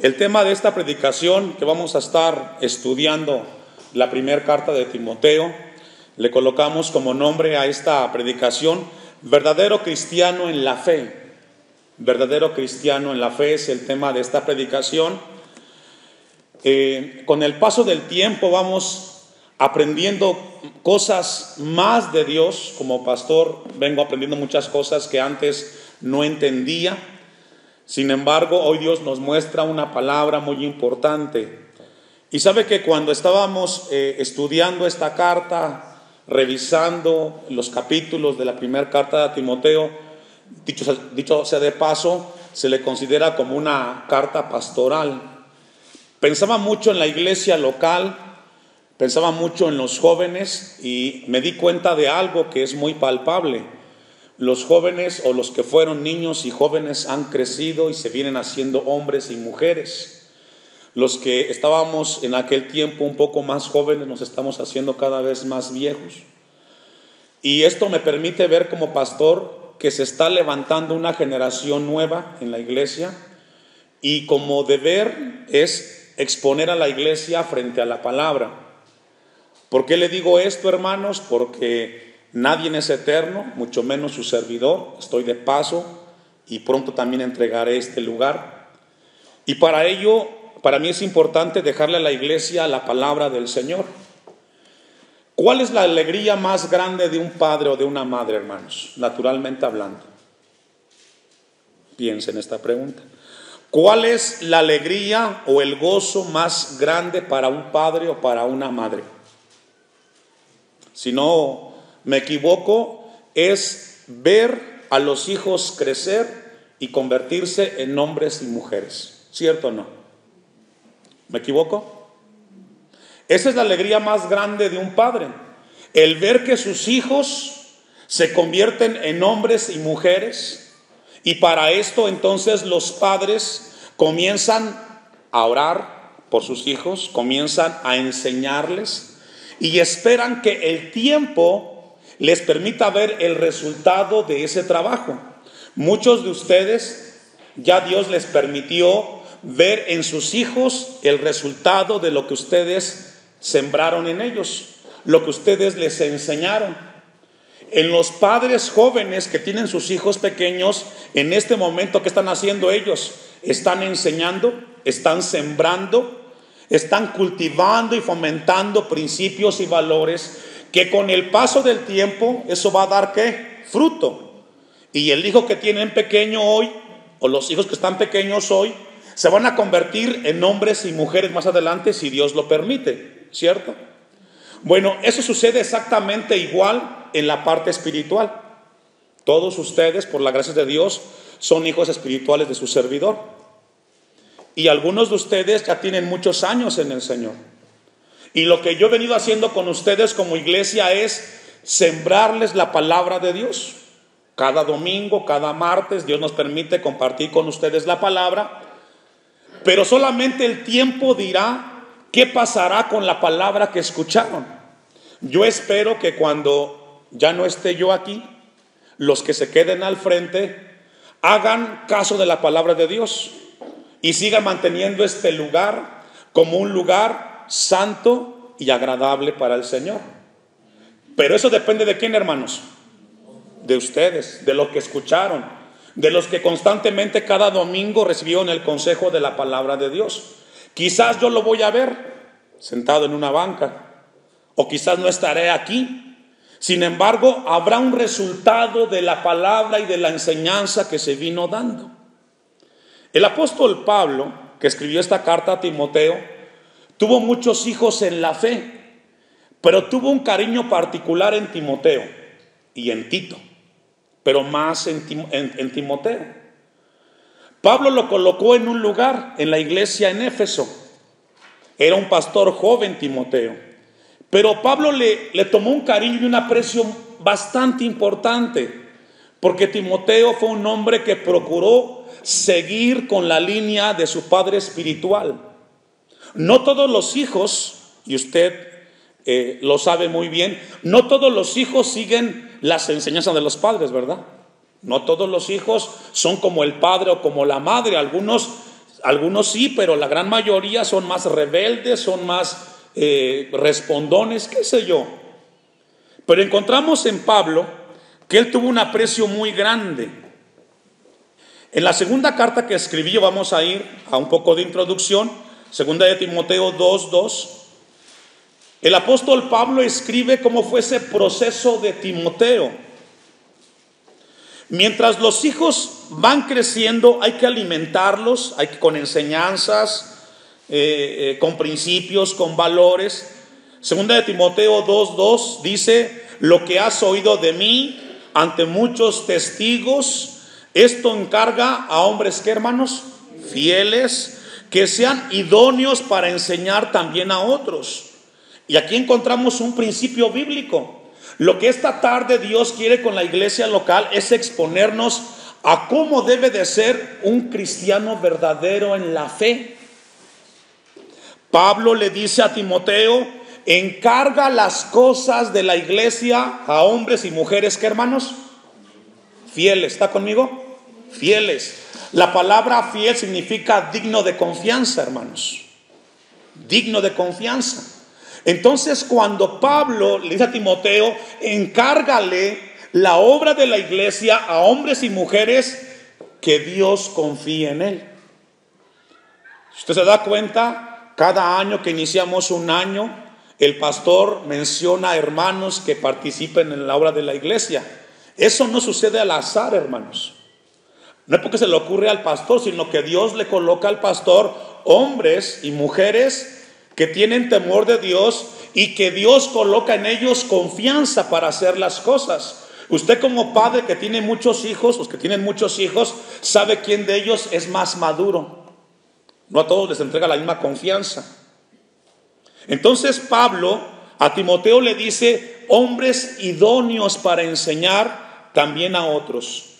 El tema de esta predicación que vamos a estar estudiando, la primera carta de Timoteo, le colocamos como nombre a esta predicación, verdadero cristiano en la fe. Verdadero cristiano en la fe es el tema de esta predicación. Con el paso del tiempo vamos aprendiendo cosas más de Dios. Como pastor vengo aprendiendo muchas cosas que antes no entendía. Sin embargo, hoy Dios nos muestra una palabra muy importante. Y sabe que cuando estábamos estudiando esta carta, revisando los capítulos de la primera carta de Timoteo, dicho sea de paso, se le considera como una carta pastoral. Pensaba mucho en la iglesia local, pensaba mucho en los jóvenes y me di cuenta de algo que es muy palpable. Los jóvenes o los que fueron niños y jóvenes han crecido y se vienen haciendo hombres y mujeres. Los que estábamos en aquel tiempo un poco más jóvenes nos estamos haciendo cada vez más viejos. Y esto me permite ver como pastor que se está levantando una generación nueva en la iglesia y como deber es exponer a la iglesia frente a la palabra. ¿Por qué le digo esto, hermanos? Porque nadie es eterno, mucho menos su servidor. Estoy de paso y pronto también entregaré este lugar. Y para ello, para mí es importante dejarle a la iglesia la palabra del Señor. ¿Cuál es la alegría más grande de un padre o de una madre, hermanos? Naturalmente hablando. Piensen en esta pregunta. ¿Cuál es la alegría o el gozo más grande para un padre o para una madre? Si no me equivoco, es ver a los hijos crecer y convertirse en hombres y mujeres. ¿Cierto o no? ¿Me equivoco? Esa es la alegría más grande de un padre, el ver que sus hijos se convierten en hombres y mujeres, y para esto entonces los padres comienzan a orar por sus hijos, comienzan a enseñarles y esperan que el tiempo les permita ver el resultado de ese trabajo. Muchos de ustedes ya Dios les permitió ver en sus hijos el resultado de lo que ustedes sembraron en ellos, lo que ustedes les enseñaron. En los padres jóvenes que tienen sus hijos pequeños, en este momento, ¿qué están haciendo ellos? Están enseñando, están sembrando, están cultivando y fomentando principios y valores que con el paso del tiempo eso va a dar ¿qué? Fruto. Y el hijo que tienen pequeño hoy, o los hijos que están pequeños hoy, se van a convertir en hombres y mujeres más adelante si Dios lo permite, ¿cierto? Bueno, eso sucede exactamente igual en la parte espiritual. Todos ustedes, por la gracia de Dios, son hijos espirituales de su servidor. Y algunos de ustedes ya tienen muchos años en el Señor. Y lo que yo he venido haciendo con ustedes como iglesia es sembrarles la palabra de Dios. Cada domingo, cada martes, Dios nos permite compartir con ustedes la palabra. Pero solamente el tiempo dirá qué pasará con la palabra que escucharon. Yo espero que cuando ya no esté yo aquí, los que se queden al frente hagan caso de la palabra de Dios y sigan manteniendo este lugar como un lugar santo y agradable para el Señor. Pero eso depende de quién, hermanos, de ustedes, de lo que escucharon, de los que constantemente cada domingo recibieron el consejo de la palabra de Dios. Quizás yo lo voy a ver sentado en una banca, o quizás no estaré aquí. Sin embargo, habrá un resultado de la palabra y de la enseñanza que se vino dando. El apóstol Pablo, que escribió esta carta a Timoteo, tuvo muchos hijos en la fe, pero tuvo un cariño particular en Timoteo y en Tito, pero más en Timoteo. Pablo lo colocó en un lugar, en la iglesia en Éfeso. Era un pastor joven Timoteo, pero Pablo le tomó un cariño y un aprecio bastante importante, porque Timoteo fue un hombre que procuró seguir con la línea de su padre espiritual. No todos los hijos, y usted lo sabe muy bien, no todos los hijos siguen las enseñanzas de los padres, ¿verdad? No todos los hijos son como el padre o como la madre. Algunos Algunos sí, pero la gran mayoría son más rebeldes, son más respondones, qué sé yo. Pero encontramos en Pablo que él tuvo un aprecio muy grande. En la segunda carta que escribió, vamos a ir a un poco de introducción, segunda de Timoteo 2:2. El apóstol Pablo escribe cómo fue ese proceso de Timoteo. Mientras los hijos van creciendo, hay que alimentarlos, con enseñanzas, con principios, con valores. Segunda de Timoteo 2:2 dice: lo que has oído de mí ante muchos testigos, esto encarga a hombres, ¿qué, hermanos? Fieles, que sean idóneos para enseñar también a otros. Y aquí encontramos un principio bíblico. Lo que esta tarde Dios quiere con la iglesia local es exponernos a cómo debe de ser un cristiano verdadero en la fe. Pablo le dice a Timoteo: encarga las cosas de la iglesia a hombres y mujeres, ¿qué, hermanos? Fieles. ¿Está conmigo? Fieles. La palabra fiel significa digno de confianza, hermanos. Digno de confianza. Entonces, cuando Pablo le dice a Timoteo: encárgale la obra de la iglesia a hombres y mujeres que Dios confíe en él. Si usted se da cuenta, cada año que iniciamos un año, el pastor menciona a hermanos que participen en la obra de la iglesia. Eso no sucede al azar, hermanos. No es porque se le ocurre al pastor, sino que Dios le coloca al pastor hombres y mujeres que tienen temor de Dios y que Dios coloca en ellos confianza para hacer las cosas. Usted, como padre que tiene muchos hijos, los que tienen muchos hijos, sabe quién de ellos es más maduro. No a todos les entrega la misma confianza. Entonces Pablo a Timoteo le dice: hombres idóneos para enseñar también a otros.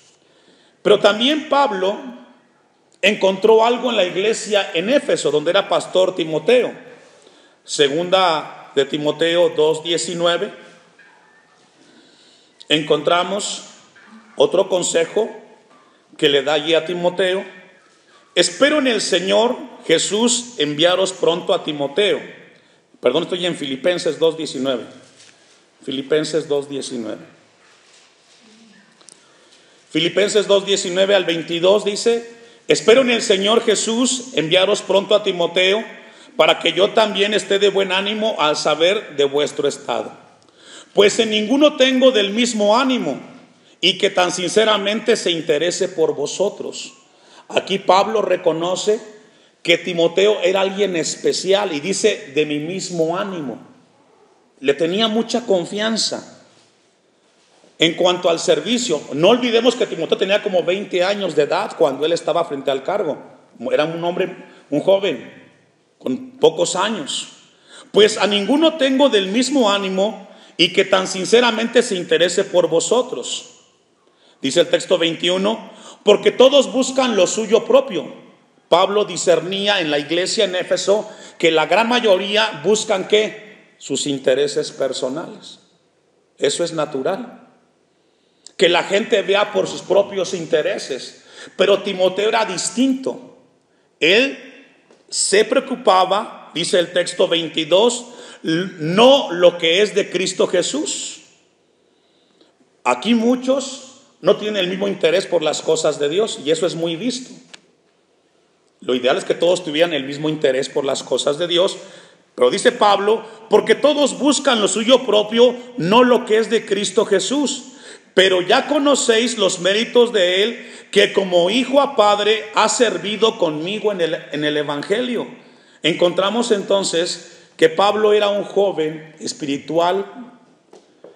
Pero también Pablo encontró algo en la iglesia en Éfeso, donde era pastor Timoteo. Segunda de Timoteo 2:19. Encontramos otro consejo que le da allí a Timoteo: espero en el Señor Jesús enviaros pronto a Timoteo. Perdón, estoy en Filipenses 2:19. Filipenses 2:19. Filipenses 2:19 al 22 dice: espero en el Señor Jesús enviaros pronto a Timoteo, para que yo también esté de buen ánimo al saber de vuestro estado. Pues en ninguno tengo del mismo ánimo, y que tan sinceramente se interese por vosotros. Aquí Pablo reconoce que Timoteo era alguien especial y dice: de mi mismo ánimo. Le tenía mucha confianza. En cuanto al servicio, no olvidemos que Timoteo tenía como 20 años de edad cuando él estaba frente al cargo. Era un hombre, un joven, con pocos años. Pues a ninguno tengo del mismo ánimo, y que tan sinceramente se interese por vosotros. Dice el texto 21, porque todos buscan lo suyo propio. Pablo discernía en la iglesia en Éfeso que la gran mayoría buscan ¿qué? Sus intereses personales. Eso es natural. Que la gente vea por sus propios intereses. Pero Timoteo era distinto. Él se preocupaba, dice el texto 22, no lo que es de Cristo Jesús. Aquí muchos no tienen el mismo interés por las cosas de Dios, y eso es muy visto. Lo ideal es que todos tuvieran el mismo interés por las cosas de Dios. Pero dice Pablo, porque todos buscan lo suyo propio, no lo que es de Cristo Jesús. Pero ya conocéis los méritos de él, que como hijo a padre ha servido conmigo en el evangelio. Encontramos entonces que Pablo era un joven espiritual,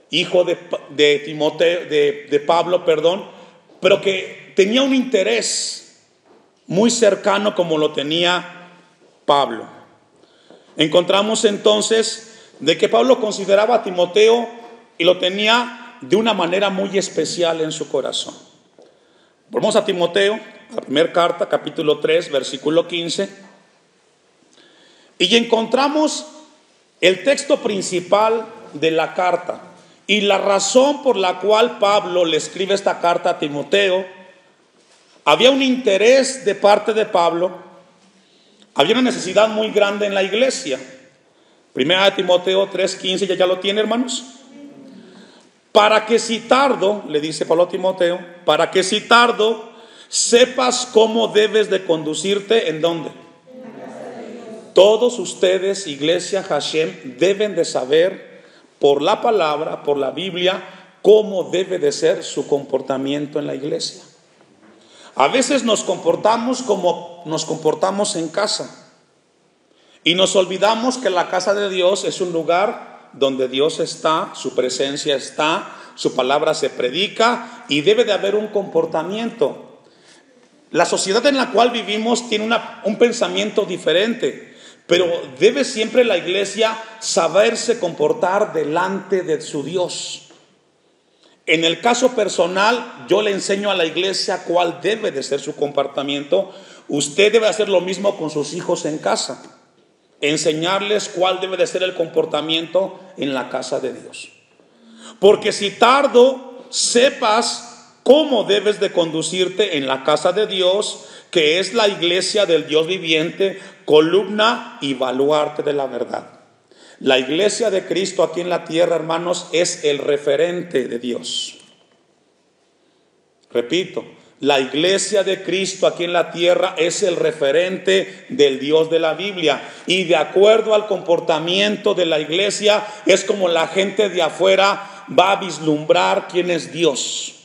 hijo de Timoteo, de Pablo, pero que tenía un interés muy cercano como lo tenía Pablo. Encontramos entonces de que Pablo consideraba a Timoteo y lo tenía de una manera muy especial en su corazón. Volvemos a Timoteo, la primera carta, capítulo 3, versículo 15. Y encontramos el texto principal de la carta. Y la razón por la cual Pablo le escribe esta carta a Timoteo: había un interés de parte de Pablo Había una necesidad muy grande en la iglesia. Primera de Timoteo 3:15, ¿ya lo tiene, hermanos? Para que si tardo, le dice Pablo a Timoteo, para que si tardo sepas cómo debes de conducirte, ¿en dónde? Todos ustedes, iglesia Hashem, deben de saber por la palabra, por la Biblia, cómo debe de ser su comportamiento en la iglesia. A veces nos comportamos como nos comportamos en casa y nos olvidamos que la casa de Dios es un lugar donde Dios está, su presencia está, su palabra se predica y debe de haber un comportamiento. La sociedad en la cual vivimos tiene un pensamiento diferente, pero debe siempre la iglesia saberse comportar delante de su Dios. En el caso personal, yo le enseño a la iglesia cuál debe de ser su comportamiento. Usted debe hacer lo mismo con sus hijos en casa. Enseñarles cuál debe de ser el comportamiento en la casa de Dios. Porque si tardo, sepas cómo debes de conducirte en la casa de Dios, que es la iglesia del Dios viviente, columna y baluarte de la verdad. La iglesia de Cristo aquí en la tierra, hermanos, es el referente de Dios. Repito, la iglesia de Cristo aquí en la tierra es el referente del Dios de la Biblia. Y de acuerdo al comportamiento de la iglesia, es como la gente de afuera va a vislumbrar quién es Dios.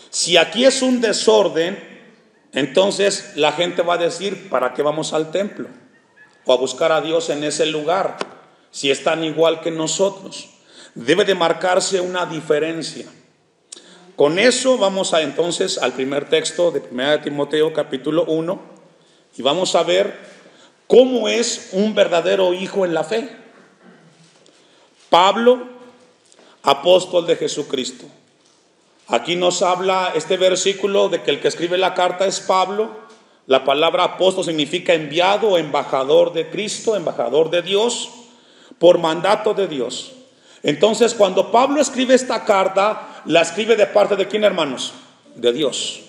Si aquí es un desorden, entonces la gente va a decir, ¿para qué vamos al templo? O a buscar a Dios en ese lugar, si están igual que nosotros. Debe de marcarse una diferencia. Con eso vamos entonces al primer texto de 1 Timoteo capítulo 1 y vamos a ver cómo es un verdadero hijo en la fe. Pablo, apóstol de Jesucristo. Aquí nos habla este versículo de que el que escribe la carta es Pablo. La palabra apóstol significa enviado o embajador de Cristo, embajador de Dios, por mandato de Dios. Entonces, cuando Pablo escribe esta carta, la escribe de parte de ¿quién, hermanos? De Dios.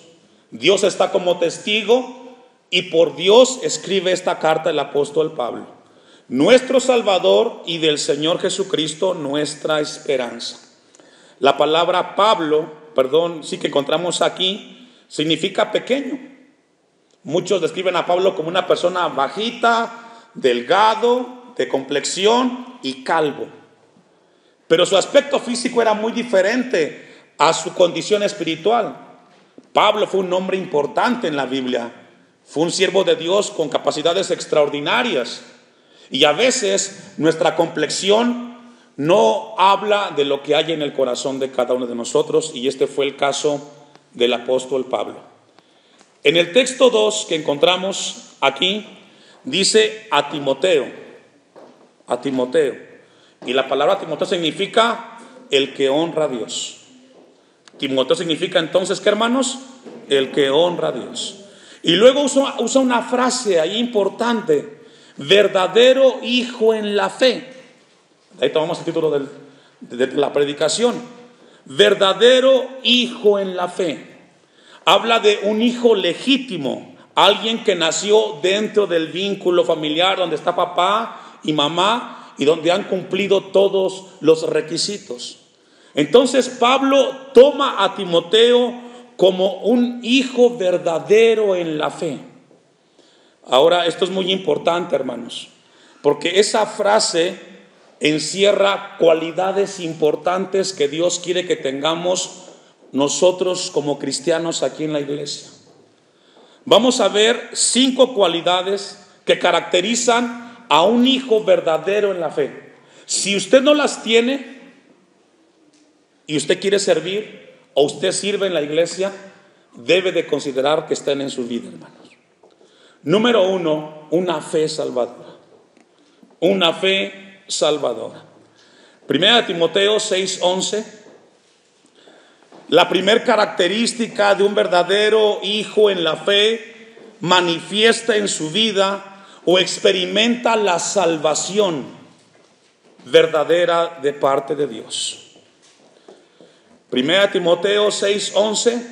Dios está como testigo y por Dios escribe esta carta el apóstol Pablo. Nuestro Salvador y del Señor Jesucristo, nuestra esperanza. La palabra sí que encontramos aquí, significa pequeño. Muchos describen a Pablo como una persona bajita, delgado, de complexión y calvo. Pero su aspecto físico era muy diferente a su condición espiritual. Pablo fue un hombre importante en la Biblia. Fue un siervo de Dios con capacidades extraordinarias. Y a veces nuestra complexión no habla de lo que hay en el corazón de cada uno de nosotros. Y este fue el caso del apóstol Pablo. En el texto 2 que encontramos aquí, dice a Timoteo. A Timoteo. Y la palabra Timoteo significa el que honra a Dios. Timoteo significa entonces, ¿qué, hermanos? El que honra a Dios. Y luego usa una frase ahí importante: verdadero hijo en la fe. Ahí tomamos el título de la predicación. Verdadero hijo en la fe. Habla de un hijo legítimo, alguien que nació dentro del vínculo familiar donde está papá y mamá, y donde han cumplido todos los requisitos. Entonces Pablo toma a Timoteo como un hijo verdadero en la fe. Ahora, esto es muy importante, hermanos, porque esa frase encierra cualidades importantes que Dios quiere que tengamos nosotros como cristianos aquí en la iglesia. Vamos a ver 5 cualidades que caracterizan a un hijo verdadero en la fe. Si usted no las tiene y usted quiere servir o usted sirve en la iglesia, debe de considerar que estén en su vida, hermanos. Número 1, una fe salvadora. Una fe salvadora. 1 Timoteo 6:11. La primera característica de un verdadero hijo en la fe manifiesta en su vida o experimenta la salvación verdadera de parte de Dios. 1 Timoteo 6:11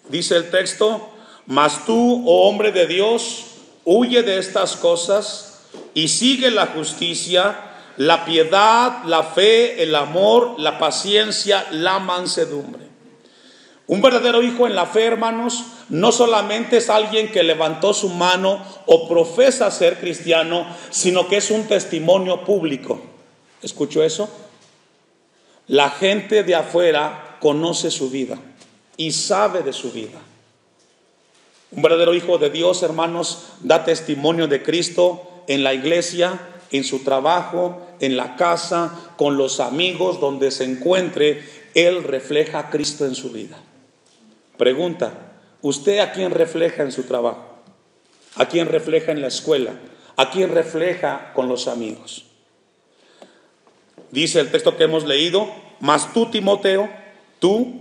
dice el texto: mas tú, oh hombre de Dios, huye de estas cosas y sigue la justicia, la piedad, la fe, el amor, la paciencia, la mansedumbre. Un verdadero hijo en la fe, hermanos, no solamente es alguien que levantó su mano o profesa ser cristiano, sino que es un testimonio público. ¿Escuchó eso? La gente de afuera conoce su vida y sabe de su vida. Un verdadero hijo de Dios, hermanos, da testimonio de Cristo en la iglesia, en su trabajo, en la casa, con los amigos, donde se encuentre. Él refleja a Cristo en su vida. Pregunta: ¿usted a quién refleja en su trabajo? ¿A quién refleja en la escuela? ¿A quién refleja con los amigos? Dice el texto que hemos leído: mas tú, Timoteo, tú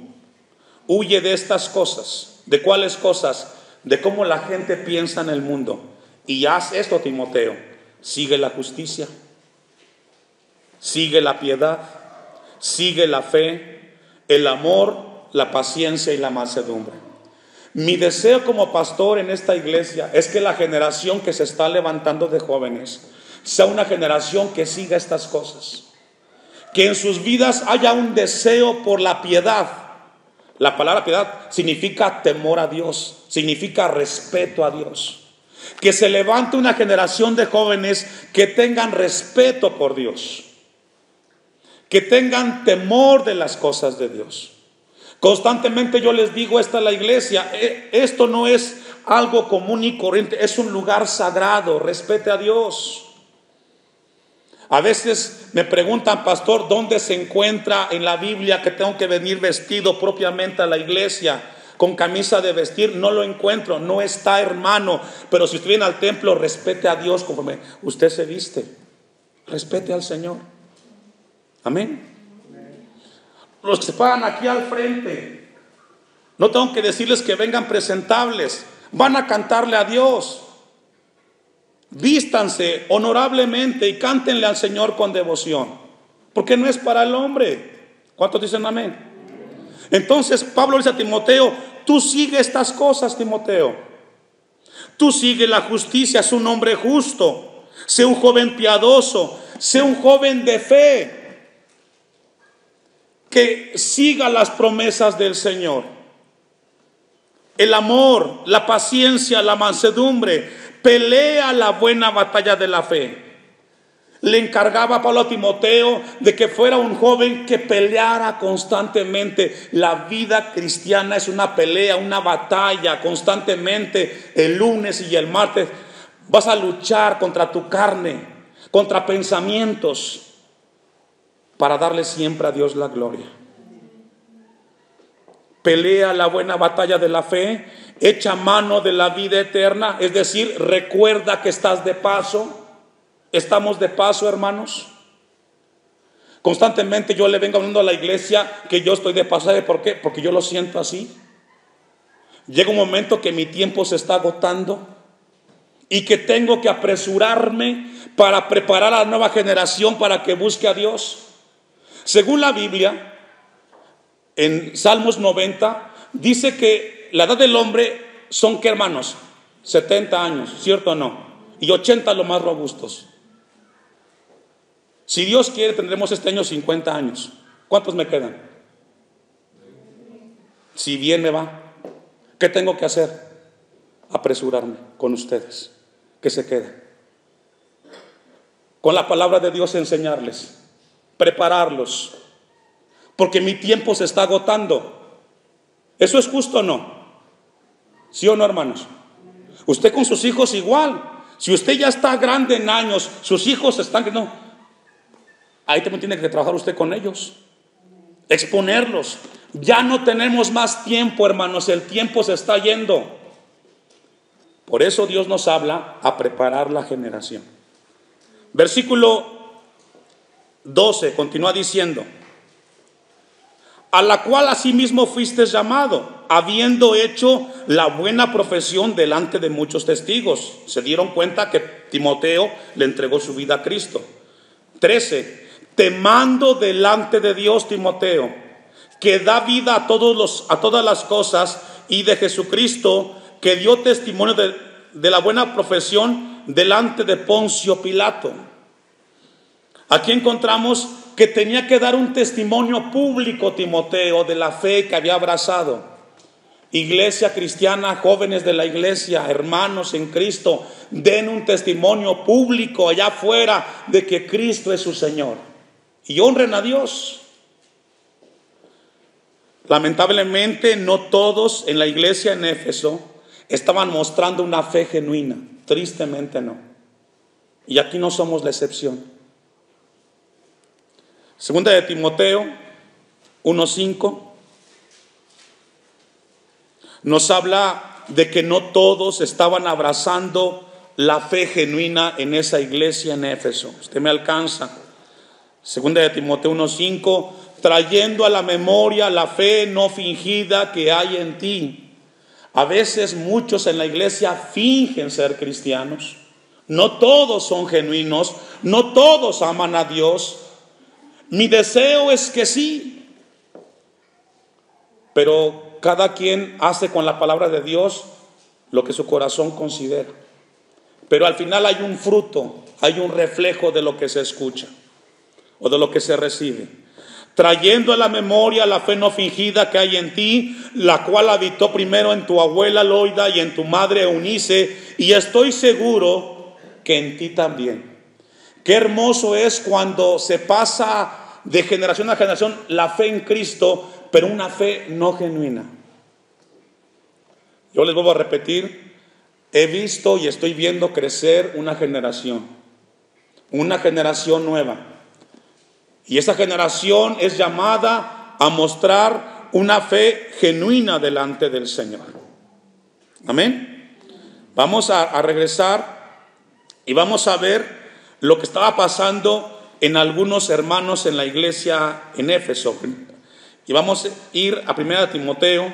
huye de estas cosas. ¿De cuáles cosas? De cómo la gente piensa en el mundo. Y haz esto, Timoteo: sigue la justicia, sigue la piedad, sigue la fe, el amor, la paciencia y la mansedumbre. Mi deseo como pastor en esta iglesia es que la generación que se está levantando de jóvenes sea una generación que siga estas cosas, que en sus vidas haya un deseo por la piedad. La palabra piedad significa temor a Dios, significa respeto a Dios. Que se levante una generación de jóvenes que tengan respeto por Dios, que tengan temor de las cosas de Dios. Constantemente yo les digo esto a la iglesia: esto no es algo común y corriente, es un lugar sagrado, respete a Dios. A veces me preguntan: pastor, ¿dónde se encuentra en la Biblia que tengo que venir vestido propiamente a la iglesia, con camisa de vestir? No lo encuentro, no está, hermano. Pero si usted viene al templo, respete a Dios conforme usted se viste, respete al Señor. Amén. Los que se paran aquí al frente, no tengo que decirles que vengan presentables, van a cantarle a Dios. Vístanse honorablemente y cántenle al Señor con devoción, porque no es para el hombre. ¿Cuántos dicen amén? Entonces Pablo dice a Timoteo: tú sigue estas cosas, Timoteo. Tú sigue la justicia, sé un hombre justo, sé un joven piadoso, sé un joven de fe, que siga las promesas del Señor. El amor, la paciencia, la mansedumbre. Pelea la buena batalla de la fe. Le encargaba Pablo a Timoteo de que fuera un joven que peleara constantemente. La vida cristiana es una pelea, una batalla constantemente. El lunes y el martes vas a luchar contra tu carne, contra pensamientos, para darle siempre a Dios la gloria. Pelea la buena batalla de la fe, echa mano de la vida eterna, es decir, recuerda que estás de paso. Estamos de paso, hermanos. Constantemente yo le vengo hablando a la iglesia que yo estoy de paso. ¿Sabe por qué? Porque yo lo siento así. Llega un momento que mi tiempo se está agotando y que tengo que apresurarme para preparar a la nueva generación para que busque a Dios. Según la Biblia, en Salmos 90, dice que la edad del hombre son, ¿qué, hermanos? 70 años, ¿cierto o no? Y 80 los más robustos. Si Dios quiere, tendremos este año 50 años. ¿Cuántos me quedan? Si bien me va. ¿Qué tengo que hacer? Apresurarme con ustedes, que se queden. Con la palabra de Dios enseñarles, prepararlos, porque mi tiempo se está agotando. ¿Eso es justo o no? ¿Sí o no, hermanos? Usted con sus hijos igual. Si usted ya está grande en años, sus hijos están... No, ahí también tiene que trabajar usted con ellos, exponerlos. Ya no tenemos más tiempo, hermanos, el tiempo se está yendo. Por eso Dios nos habla a preparar la generación. Versículo 12 continúa diciendo: a la cual asimismo fuiste llamado, habiendo hecho la buena profesión delante de muchos testigos. Se dieron cuenta que Timoteo le entregó su vida a Cristo. 13, te mando delante de Dios, Timoteo, que da vida a todas las cosas, y de Jesucristo, que dio testimonio de la buena profesión delante de Poncio Pilato. Aquí encontramos que tenía que dar un testimonio público Timoteo de la fe que había abrazado. Iglesia cristiana, jóvenes de la iglesia, hermanos en Cristo, den un testimonio público allá afuera de que Cristo es su Señor y honren a Dios. Lamentablemente no todos en la iglesia en Éfeso estaban mostrando una fe genuina, tristemente no. Y aquí no somos la excepción. Segunda de Timoteo 1:5 nos habla de que no todos estaban abrazando la fe genuina en esa iglesia en Éfeso. Usted me alcanza. Segunda de Timoteo 1:5, trayendo a la memoria la fe no fingida que hay en ti. A veces muchos en la iglesia fingen ser cristianos. No todos son genuinos, no todos aman a Dios. Mi deseo es que sí, pero cada quien hace con la palabra de Dios lo que su corazón considera. Pero al final hay un fruto, hay un reflejo de lo que se escucha o de lo que se recibe. Trayendo a la memoria la fe no fingida que hay en ti, la cual habitó primero en tu abuela Loida y en tu madre Eunice, y estoy seguro que en ti también. Qué hermoso es cuando se pasa de generación a generación la fe en Cristo, pero una fe no genuina. Yo les vuelvo a repetir, he visto y estoy viendo crecer una generación nueva. Y esa generación es llamada a mostrar una fe genuina delante del Señor. Amén. Vamos a regresar y vamos a ver lo que estaba pasando en algunos hermanos en la iglesia en Éfeso. Y vamos a ir a 1 Timoteo,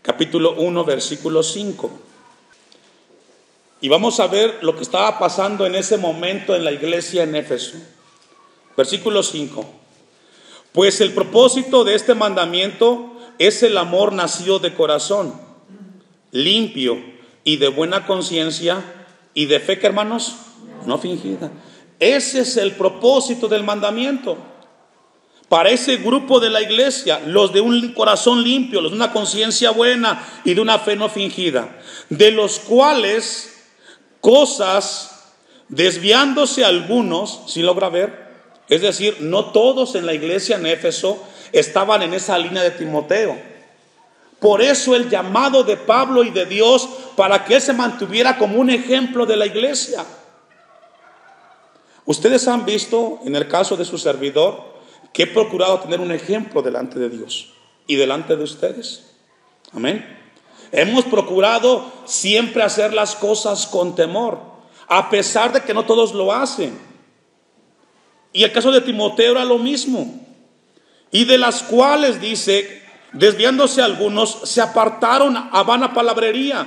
capítulo 1, versículo 5. Y vamos a ver lo que estaba pasando en ese momento en la iglesia en Éfeso. Versículo 5. Pues el propósito de este mandamiento es el amor nacido de corazón, limpio y de buena conciencia y de fe, que hermanos, no fingida. Ese es el propósito del mandamiento. Para ese grupo de la iglesia, los de un corazón limpio, los de una conciencia buena y de una fe no fingida, de los cuales cosas, desviándose algunos, ¿sí logra ver? Es decir, no todos en la iglesia en Éfeso estaban en esa línea de Timoteo. Por eso el llamado de Pablo y de Dios para que él se mantuviera como un ejemplo de la iglesia. Ustedes han visto en el caso de su servidor que he procurado tener un ejemplo delante de Dios y delante de ustedes. Amén. Hemos procurado siempre hacer las cosas con temor, a pesar de que no todos lo hacen. Y el caso de Timoteo era lo mismo. Y de las cuales dice, desviándose algunos, se apartaron a vana palabrería,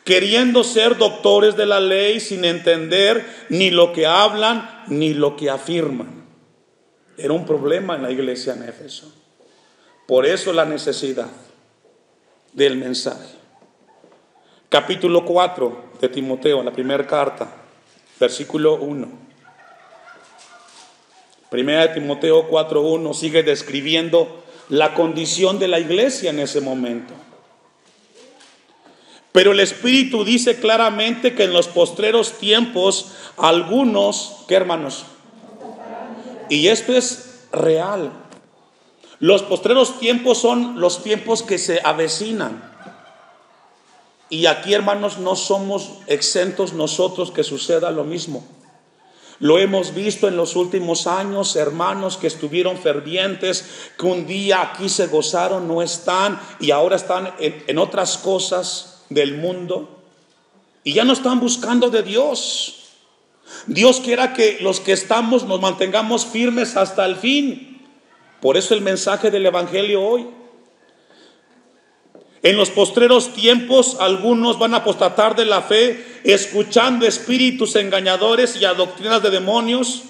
queriendo ser doctores de la ley sin entender ni lo que hablan ni lo que afirman. Era un problema en la iglesia en Éfeso. Por eso la necesidad del mensaje. Capítulo 4 de Timoteo, la primera carta, versículo 1. Primera de Timoteo 4:1 sigue describiendo la condición de la iglesia en ese momento. Pero el Espíritu dice claramente que en los postreros tiempos algunos, ¿qué hermanos? Y esto es real. Los postreros tiempos son los tiempos que se avecinan. Y aquí, hermanos, no somos exentos nosotros que suceda lo mismo. Lo hemos visto en los últimos años, hermanos que estuvieron fervientes, que un día aquí se gozaron, no están, y ahora están en otras cosas del mundo. Y ya no están buscando de Dios. Dios quiera que los que estamos nos mantengamos firmes hasta el fin. Por eso el mensaje del Evangelio hoy. En los postreros tiempos algunos van a apostatar de la fe, escuchando espíritus engañadores y a doctrinas de demonios,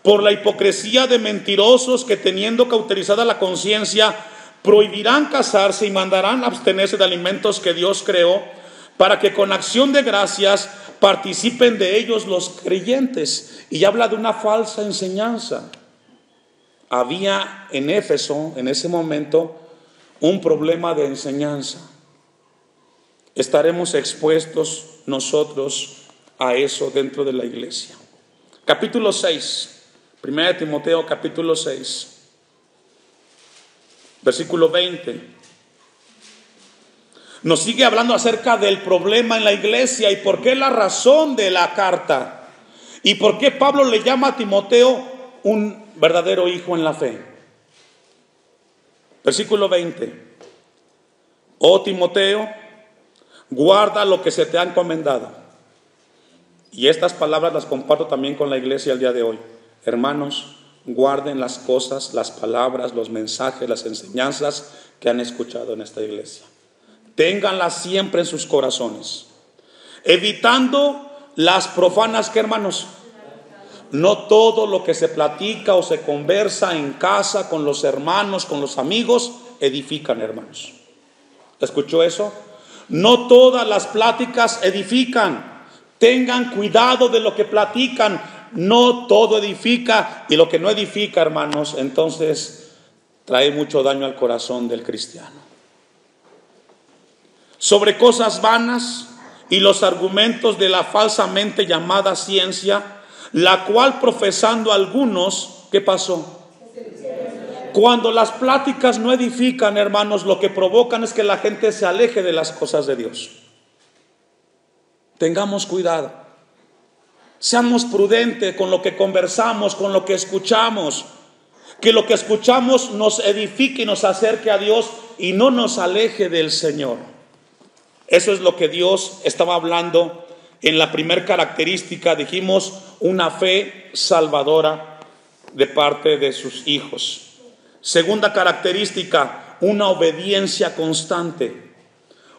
por la hipocresía de mentirosos que, teniendo cauterizada la conciencia, prohibirán casarse y mandarán abstenerse de alimentos que Dios creó, para que con acción de gracias participen de ellos los creyentes. Y habla de una falsa enseñanza. Había en Éfeso, en ese momento, un problema de enseñanza. Estaremos expuestos nosotros a eso dentro de la iglesia. Capítulo 6, 1 Timoteo capítulo 6, versículo 20. Nos sigue hablando acerca del problema en la iglesia y por qué la razón de la carta y por qué Pablo le llama a Timoteo un verdadero hijo en la fe. Versículo 20. Oh Timoteo, guarda lo que se te ha encomendado. Y estas palabras las comparto también con la iglesia el día de hoy. Hermanos, guarden las cosas, las palabras, los mensajes, las enseñanzas que han escuchado en esta iglesia. Ténganlas siempre en sus corazones, evitando las profanas, ¿qué, hermanos? No todo lo que se platica o se conversa en casa con los hermanos, con los amigos, edifican, hermanos. ¿Escuchó eso? No todas las pláticas edifican. Tengan cuidado de lo que platican. No todo edifica, y lo que no edifica, hermanos, entonces trae mucho daño al corazón del cristiano. Sobre cosas vanas y los argumentos de la falsamente llamada ciencia, la cual profesando algunos, ¿qué pasó? Cuando las pláticas no edifican, hermanos, lo que provocan es que la gente se aleje de las cosas de Dios. Tengamos cuidado. Seamos prudentes con lo que conversamos, con lo que escuchamos. Que lo que escuchamos nos edifique y nos acerque a Dios y no nos aleje del Señor. Eso es lo que Dios estaba hablando en la primera característica. Dijimos una fe salvadora de parte de sus hijos. Segunda característica, una obediencia constante.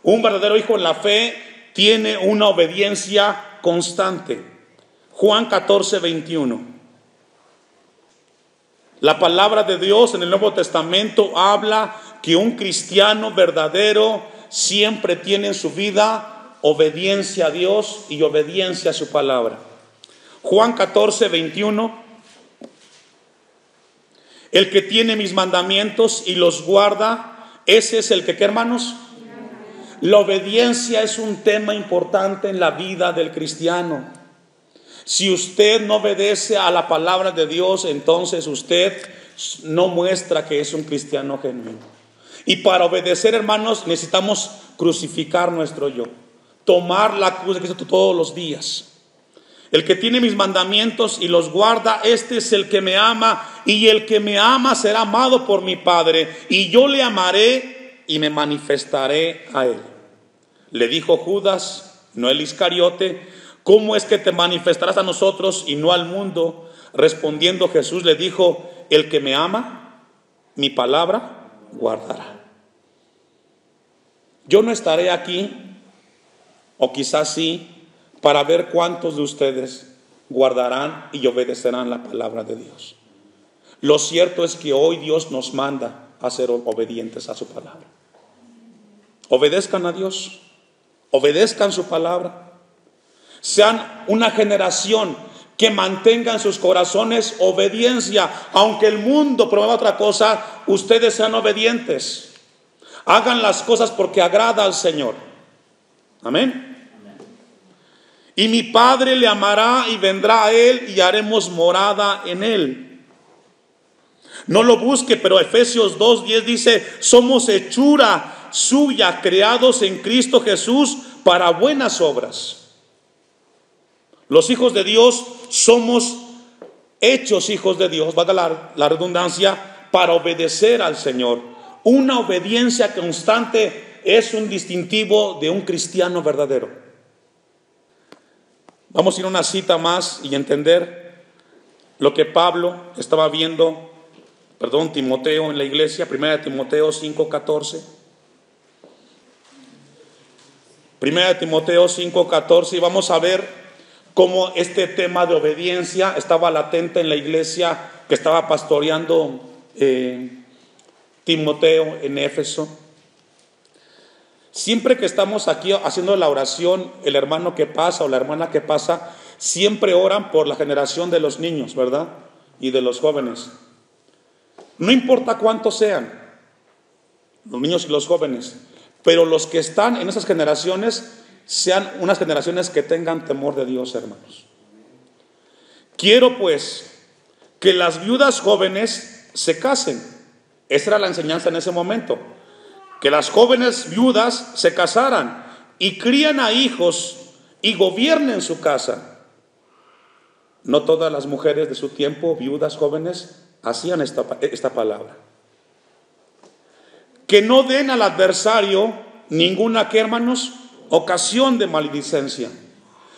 Un verdadero hijo en la fe tiene una obediencia constante. Juan 14, 21. La palabra de Dios en el Nuevo Testamento habla que un cristiano verdadero siempre tiene en su vida obediencia a Dios y obediencia a su palabra. Juan 14, 21. El que tiene mis mandamientos y los guarda, ese es el que, ¿qué, hermanos? La obediencia es un tema importante en la vida del cristiano. Si usted no obedece a la palabra de Dios, entonces usted no muestra que es un cristiano genuino. Y para obedecer, hermanos, necesitamos crucificar nuestro yo, tomar la cruz de Cristo todos los días. El que tiene mis mandamientos y los guarda, este es el que me ama, y el que me ama será amado por mi Padre, y yo le amaré y me manifestaré a él. Le dijo Judas, no el Iscariote: ¿cómo es que te manifestarás a nosotros y no al mundo? Respondiendo Jesús le dijo: el que me ama, mi palabra guardará. Yo no estaré aquí, o quizás sí, para ver cuántos de ustedes guardarán y obedecerán la palabra de Dios. Lo cierto es que hoy Dios nos manda a ser obedientes a su palabra. Obedezcan a Dios, obedezcan su palabra. Sean una generación que mantenga en sus corazones obediencia. Aunque el mundo promueva otra cosa, ustedes sean obedientes. Hagan las cosas porque agrada al Señor. Amén. Y mi Padre le amará y vendrá a él y haremos morada en él. No lo busque, pero Efesios 2:10 dice: somos hechura suya, creados en Cristo Jesús para buenas obras. Los hijos de Dios somos hechos hijos de Dios, valga la redundancia, para obedecer al Señor. Una obediencia constante es un distintivo de un cristiano verdadero. Vamos a ir a una cita más y entender lo que Pablo estaba viendo, Timoteo en la iglesia. 1 Timoteo 5:14. 1 Timoteo 5:14, y vamos a ver cómo este tema de obediencia estaba latente en la iglesia que estaba pastoreando Timoteo en Éfeso. Siempre que estamos aquí haciendo la oración, el hermano que pasa o la hermana que pasa, siempre oran por la generación de los niños, ¿verdad? Y de los jóvenes. No importa cuántos sean, los niños y los jóvenes, pero los que están en esas generaciones sean unas generaciones que tengan temor de Dios, hermanos. Quiero pues que las viudas jóvenes se casen. Esa era la enseñanza en ese momento. Que las jóvenes viudas se casaran y crían a hijos y gobiernen su casa. No todas las mujeres de su tiempo, viudas jóvenes, hacían esta palabra. Que no den al adversario ninguna, ¿qué, hermanos? Ocasión de maledicencia.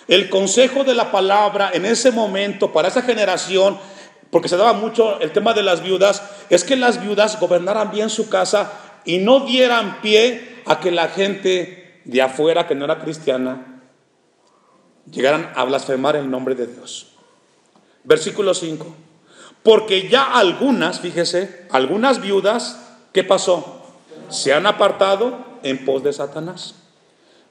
El consejo de la palabra en ese momento para esa generación, porque se daba mucho el tema de las viudas, es que las viudas gobernaran bien su casa y no dieran pie a que la gente de afuera, que no era cristiana, llegaran a blasfemar el nombre de Dios. Versículo 5. Porque ya algunas, fíjese, algunas viudas, ¿qué pasó? Se han apartado en pos de Satanás.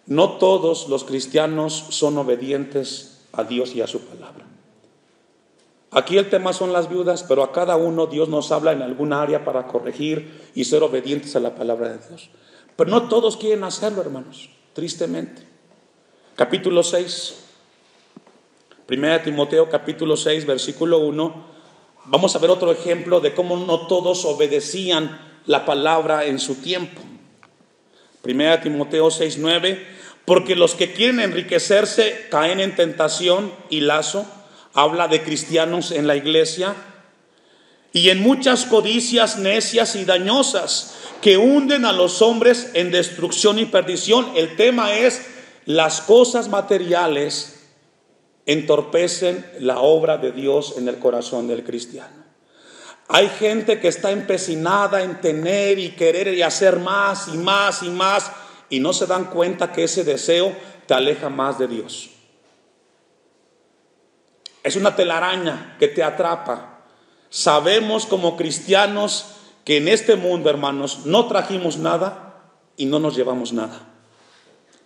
No todos los cristianos son obedientes a Dios y a su palabra. Aquí el tema son las viudas, pero a cada uno Dios nos habla en alguna área para corregir y ser obedientes a la palabra de Dios. Pero no todos quieren hacerlo, hermanos, tristemente. Capítulo 6, 1 Timoteo capítulo 6, versículo 1. Vamos a ver otro ejemplo de cómo no todos obedecían la palabra en su tiempo. 1 Timoteo 6, 9. Porque los que quieren enriquecerse caen en tentación y lazo. Habla de cristianos en la iglesia. Y en muchas codicias necias y dañosas que hunden a los hombres en destrucción y perdición. El tema es: las cosas materiales entorpecen la obra de Dios en el corazón del cristiano. Hay gente que está empecinada en tener y querer y hacer más y más y más, y no se dan cuenta que ese deseo te aleja más de Dios. Es una telaraña que te atrapa. Sabemos como cristianos que en este mundo, hermanos, no trajimos nada y no nos llevamos nada.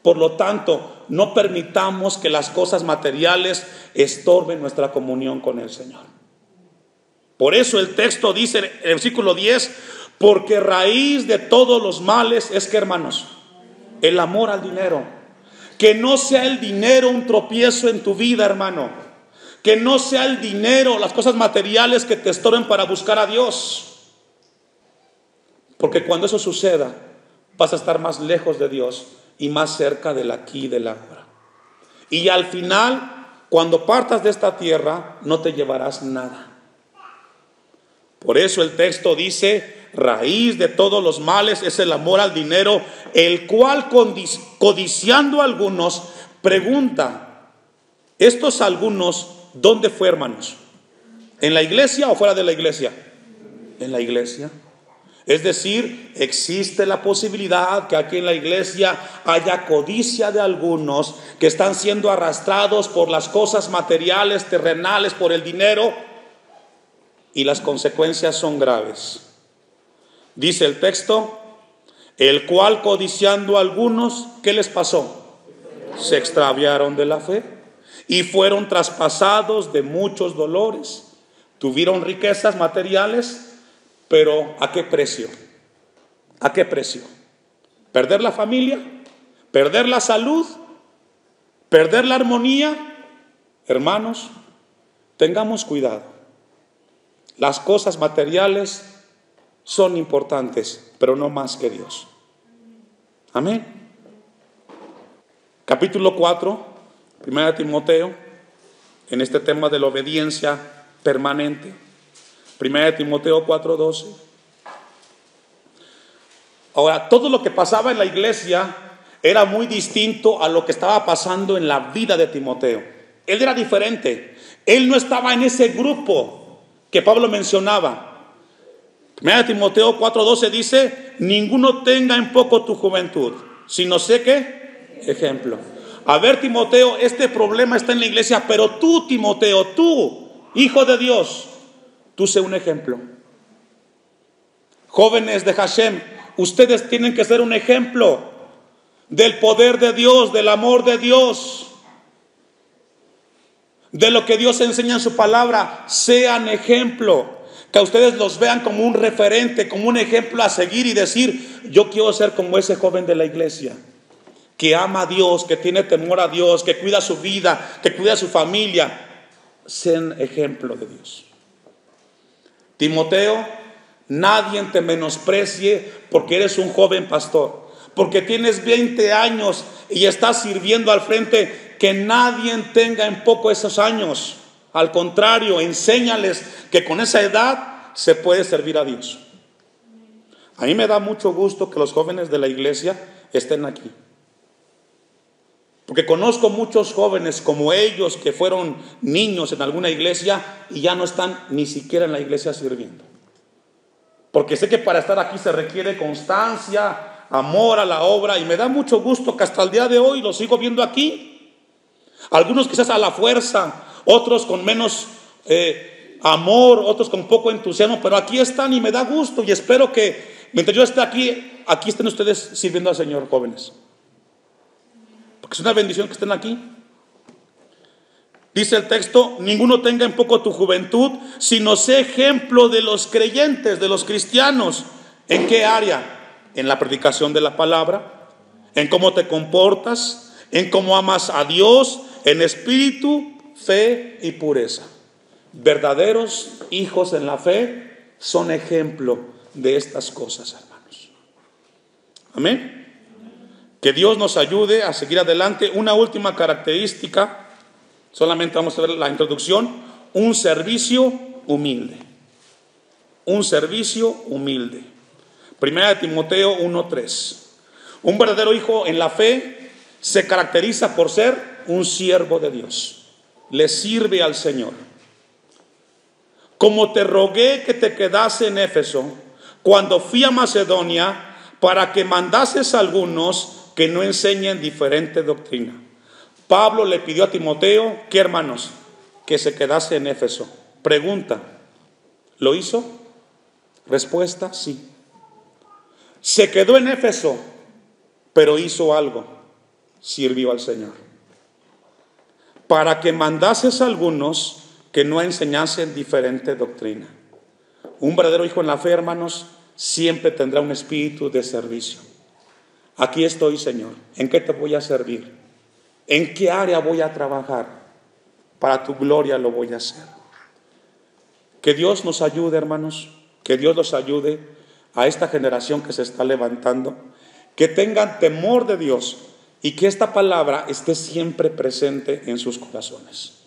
Por lo tanto, no permitamos que las cosas materiales estorben nuestra comunión con el Señor. Por eso el texto dice en el versículo 10: porque raíz de todos los males es, ¿qué, hermanos? El amor al dinero. Que no sea el dinero un tropiezo en tu vida, hermano. Que no sea el dinero, las cosas materiales que te estorben para buscar a Dios. Porque cuando eso suceda, vas a estar más lejos de Dios y más cerca del aquí y del ahora. Y al final, cuando partas de esta tierra, no te llevarás nada. Por eso el texto dice: raíz de todos los males es el amor al dinero, el cual codiciando a algunos pregunta. Estos algunos, ¿dónde fue, hermanos? ¿En la iglesia o fuera de la iglesia? En la iglesia. Es decir, existe la posibilidad que aquí en la iglesia haya codicia de algunos que están siendo arrastrados por las cosas materiales, terrenales, por el dinero, y las consecuencias son graves. Dice el texto: el cual codiciando a algunos, ¿qué les pasó? Se extraviaron de la fe y fueron traspasados de muchos dolores. Tuvieron riquezas materiales, pero ¿a qué precio? ¿A qué precio? ¿Perder la familia? ¿Perder la salud? ¿Perder la armonía? Hermanos, tengamos cuidado. Las cosas materiales son importantes, pero no más que Dios. Amén. Capítulo 4, 1 Timoteo, en este tema de la obediencia permanente. 1 Timoteo 4:12. Ahora, todo lo que pasaba en la iglesia era muy distinto a lo que estaba pasando en la vida de Timoteo. Él era diferente. Él no estaba en ese grupo que Pablo mencionaba. 1 Timoteo 4:12 dice: ninguno tenga en poco tu juventud, sino sé qué ejemplo. A ver, Timoteo, este problema está en la iglesia, pero tú, Timoteo, tú, hijo de Dios, tú sé un ejemplo. Jóvenes de Hashem, ustedes tienen que ser un ejemplo. del poder de Dios, del amor de Dios, de lo que Dios enseña en su palabra. Sean ejemplo, que ustedes los vean como un referente, como un ejemplo a seguir y decir: yo quiero ser como ese joven de la iglesia, que ama a Dios, que tiene temor a Dios, que cuida su vida, que cuida a su familia. Sean ejemplo de Dios. Timoteo, nadie te menosprecie porque eres un joven pastor, porque tienes 20 años y estás sirviendo al frente. Que nadie tenga en poco esos años. Al contrario, enséñales que con esa edad se puede servir a Dios. A mí me da mucho gusto que los jóvenes de la iglesia estén aquí, porque conozco muchos jóvenes como ellos que fueron niños en alguna iglesia y ya no están ni siquiera en la iglesia sirviendo. Porque sé que para estar aquí se requiere constancia, amor a la obra, y me da mucho gusto que hasta el día de hoy los sigo viendo aquí. Algunos quizás a la fuerza, otros con menos amor, otros con poco entusiasmo, pero aquí están y me da gusto, y espero que mientras yo esté aquí estén ustedes sirviendo al Señor, jóvenes, porque es una bendición que estén aquí. Dice el texto: ninguno tenga en poco tu juventud, sino sé ejemplo de los creyentes, de los cristianos. ¿En qué área? En la predicación de la palabra, en cómo te comportas, en cómo amas a Dios, en espíritu, fe y pureza. Verdaderos hijos en la fe son ejemplo de estas cosas, hermanos. Amén. Que Dios nos ayude a seguir adelante. Una última característica, solamente vamos a ver la introducción: un servicio humilde. Un servicio humilde. Primera de Timoteo 1:3. Un verdadero hijo en la fe se caracteriza por ser un siervo de Dios. Le sirve al Señor. Como te rogué que te quedase en Éfeso cuando fui a Macedonia, para que mandases a algunos que no enseñen diferente doctrina. Pablo le pidió a Timoteo, ¿qué, hermanos? Que se quedase en Éfeso. Pregunta: ¿lo hizo? Respuesta: sí. Se quedó en Éfeso, pero hizo algo: sirvió al Señor. Para que mandases a algunos que no enseñasen diferente doctrina. Un verdadero hijo en la fe, hermanos, siempre tendrá un espíritu de servicio. Aquí estoy, Señor. ¿En qué te voy a servir? ¿En qué área voy a trabajar? Para tu gloria lo voy a hacer. Que Dios nos ayude, hermanos. Que Dios nos ayude a esta generación que se está levantando. Que tengan temor de Dios y que esta palabra esté siempre presente en sus corazones.